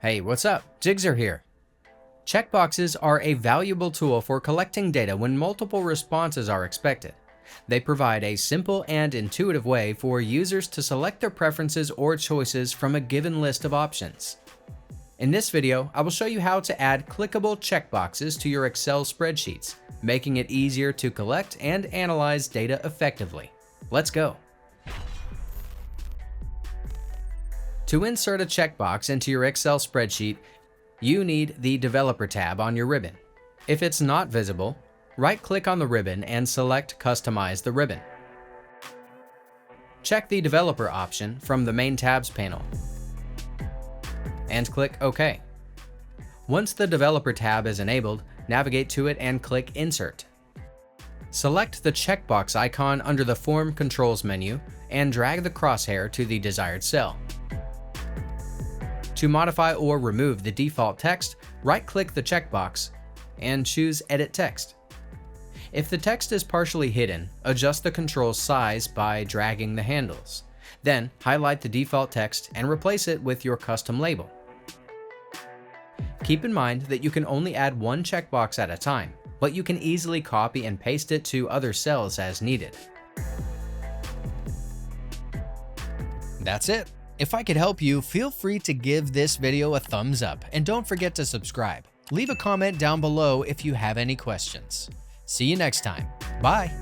Hey, what's up? Jigxor here. Checkboxes are a valuable tool for collecting data when multiple responses are expected. They provide a simple and intuitive way for users to select their preferences or choices from a given list of options. In this video, I will show you how to add clickable checkboxes to your Excel spreadsheets, making it easier to collect and analyze data effectively. Let's go. To insert a checkbox into your Excel spreadsheet, you need the Developer tab on your ribbon. If it's not visible, right-click on the ribbon and select Customize the ribbon. Check the Developer option from the Main Tabs panel and click OK. Once the Developer tab is enabled, navigate to it and click Insert. Select the checkbox icon under the Form Controls menu and drag the crosshair to the desired cell. To modify or remove the default text, right-click the checkbox and choose Edit Text. If the text is partially hidden, adjust the control size by dragging the handles. Then, highlight the default text and replace it with your custom label. Keep in mind that you can only add one checkbox at a time, but you can easily copy and paste it to other cells as needed. That's it. If I could help you, feel free to give this video a thumbs up and don't forget to subscribe. Leave a comment down below if you have any questions. See you next time. Bye.